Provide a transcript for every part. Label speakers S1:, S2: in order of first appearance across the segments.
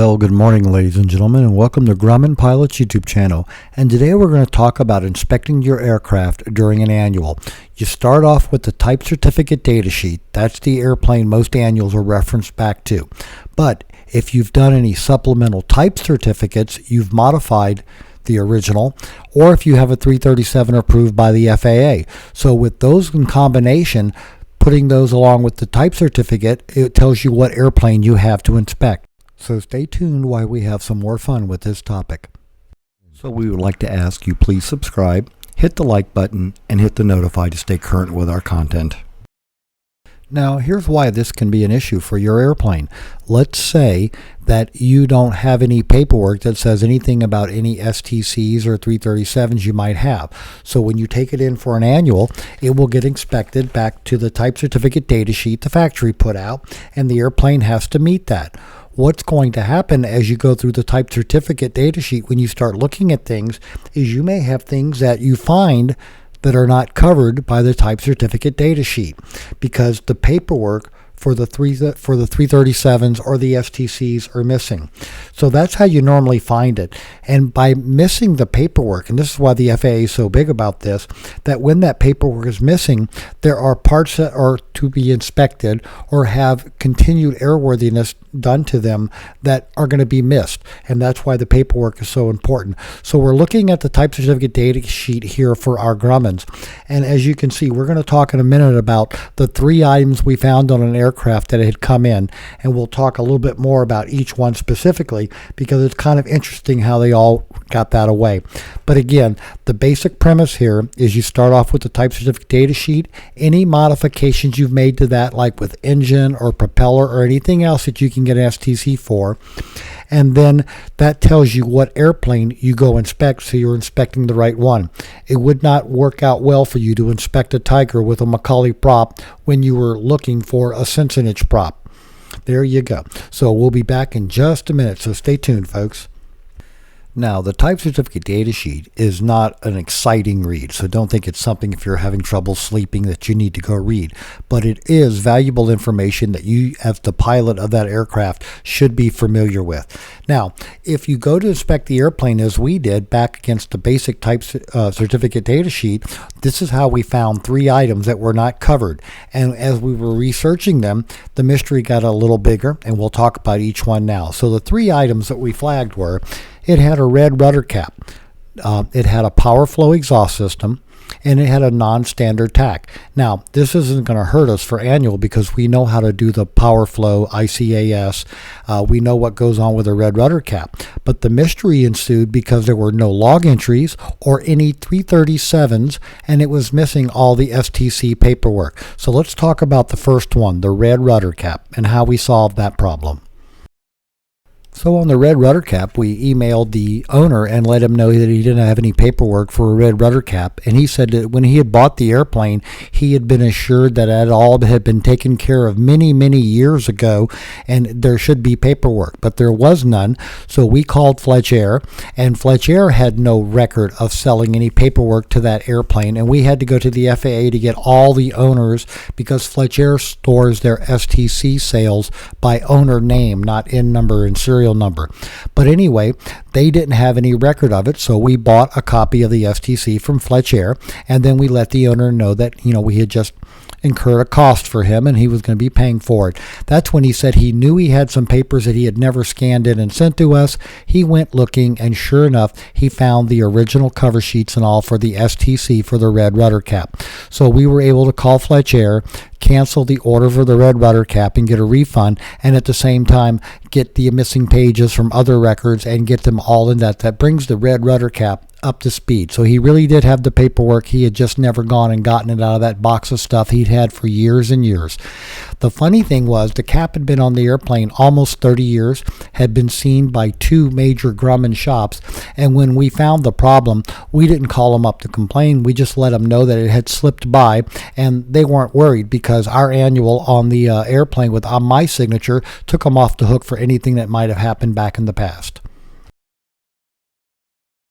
S1: Well, good morning, ladies and gentlemen, and welcome to Grumman Pilot's YouTube channel. And today we're going to talk about inspecting your aircraft during an annual. You start off with the type certificate data sheet. That's the airplane most annuals are referenced back to. But if you've done any supplemental type certificates, you've modified the original, or if you have a 337 approved by the FAA. So with those in combination, putting those along with the type certificate, it tells you what airplane you have to inspect. So stay tuned while we have some more fun with this topic. So we would like to ask you please subscribe, hit the like button, and hit the notify to stay current with our content. Now here's why this can be an issue for your airplane. Let's say that you don't have any paperwork that says anything about any STCs or 337s you might have. So when you take it in for an annual, it will get inspected back to the type certificate data sheet the factory put out, and the airplane has to meet that. What's going to happen as you go through the type certificate data sheet when you start looking at things is you may have things that you find that are not covered by the type certificate data sheet because the paperwork for the 337s or the STCs are missing. So that's how you normally find it. And by missing the paperwork, and this is why the FAA is so big about this, that when that paperwork is missing, there are parts that are to be inspected or have continued airworthiness done to them that are going to be missed. And that's why the paperwork is so important. So we're looking at the type certificate data sheet here for our Grummans. And as you can see, we're going to talk in a minute about the 3 items we found on an aircraft that had come in, and we'll talk a little bit more about each one specifically because it's kind of interesting how they all got that away. But again, the basic premise here is you start off with the type certificate data sheet. Any modifications you've made to that, like with engine or propeller or anything else that you can get an STC for, and then that tells you what airplane you go inspect, so you're inspecting the right one. It would not work out well for you to inspect a Tiger with a Macaulay prop when you were looking for a Sensenich prop. There you go. So we'll be back in just a minute, so stay tuned, folks. Now, the type certificate data sheet is not an exciting read, so don't think it's something if you're having trouble sleeping that you need to go read. But it is valuable information that you, as the pilot of that aircraft, should be familiar with. Now, if you go to inspect the airplane as we did back against the basic type certificate data sheet, this is how we found 3 items that were not covered. And as we were researching them, the mystery got a little bigger, and we'll talk about each one now. So the 3 items that we flagged were: it had a red rudder cap, it had a power flow exhaust system, and it had a non-standard tack. Now, this isn't going to hurt us for annual because we know how to do the power flow ICAS. We know what goes on with a red rudder cap. But the mystery ensued because there were no log entries or any 337s, and it was missing all the STC paperwork. So let's talk about the first one, the red rudder cap, and how we solved that problem. So on the red rudder cap, we emailed the owner and let him know that he didn't have any paperwork for a red rudder cap. And he said that when he had bought the airplane, he had been assured that it all had been taken care of many, many years ago, and there should be paperwork. But there was none. So we called Fletch Air, and Fletch Air had no record of selling any paperwork to that airplane. And we had to go to the FAA to get all the owners because Fletch Air stores their STC sales by owner name, not in number and serial number. But anyway, they didn't have any record of it, so we bought a copy of the STC from Fletch Air, and then we let the owner know that, we had just incurred a cost for him and he was going to be paying for it. That's when he said he knew he had some papers that he had never scanned in and sent to us. He went looking, and sure enough, he found the original cover sheets and all for the STC for the red rudder cap. So we were able to call Fletch Air, cancel the order for the red rudder cap and get a refund, and at the same time get the missing pages from other records and get them all in that. That brings the red rudder cap up to speed. So he really did have the paperwork. He had just never gone and gotten it out of that box of stuff he'd had for years and years. The funny thing was the cap had been on the airplane almost 30 years, had been seen by 2 major Grumman shops, and when we found the problem, we didn't call them up to complain. We just let them know that it had slipped by, and they weren't worried because our annual on the airplane with on my signature took them off the hook for anything that might have happened back in the past.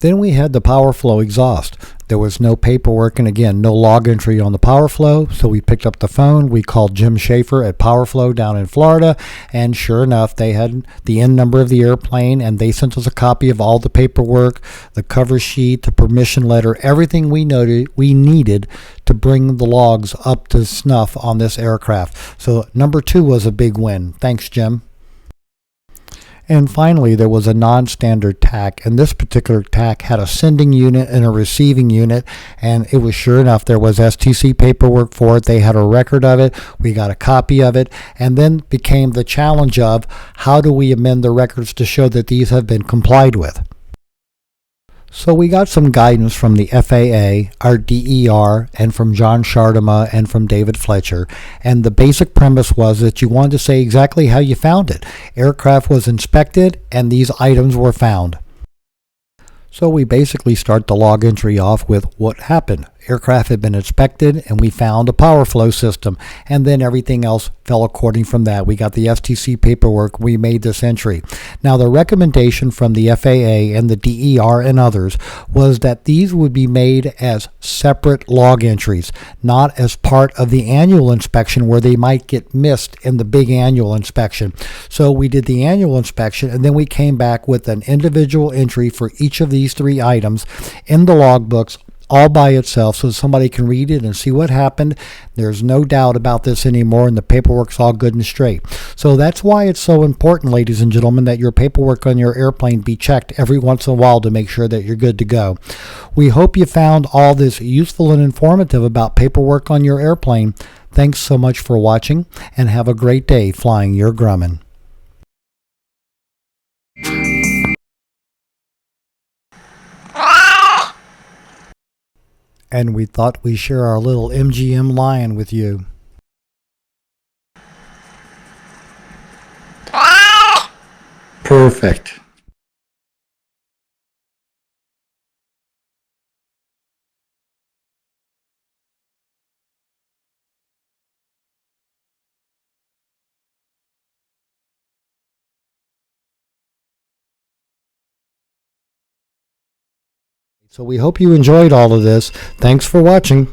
S1: Then we had the power flow exhaust. There was no paperwork, and again, no log entry on the power flow. So we picked up the phone. We called Jim Schaefer at Power Flow down in Florida, and sure enough, they had the N number of the airplane, and they sent us a copy of all the paperwork, the cover sheet, the permission letter, everything we needed to bring the logs up to snuff on this aircraft. So number 2 was a big win. Thanks, Jim. And finally, there was a non-standard TAC, and this particular TAC had a sending unit and a receiving unit, and it was sure enough, there was STC paperwork for it. They had a record of it. We got a copy of it, and then became the challenge of how do we amend the records to show that these have been complied with. So we got some guidance from the FAA, our DER, and from John Shardema and from David Fletcher. And the basic premise was that you wanted to say exactly how you found it. Aircraft was inspected and these items were found. So we basically start the log entry off with what happened. Aircraft had been inspected and we found a power flow system, and then everything else fell according from that. We got the STC paperwork, we made this entry. Now the recommendation from the FAA and the DER and others was that these would be made as separate log entries, not as part of the annual inspection where they might get missed in the big annual inspection. So we did the annual inspection, and then we came back with an individual entry for each of these 3 items in the logbooks, all by itself, so somebody can read it and see what happened. There's no doubt about this anymore, and the paperwork's all good and straight. So that's why it's so important, ladies and gentlemen, that your paperwork on your airplane be checked every once in a while to make sure that you're good to go. We hope you found all this useful and informative about paperwork on your airplane. Thanks so much for watching, and have a great day flying your Grumman. And we thought we'd share our little MGM lion with you. Perfect. So we hope you enjoyed all of this. Thanks for watching.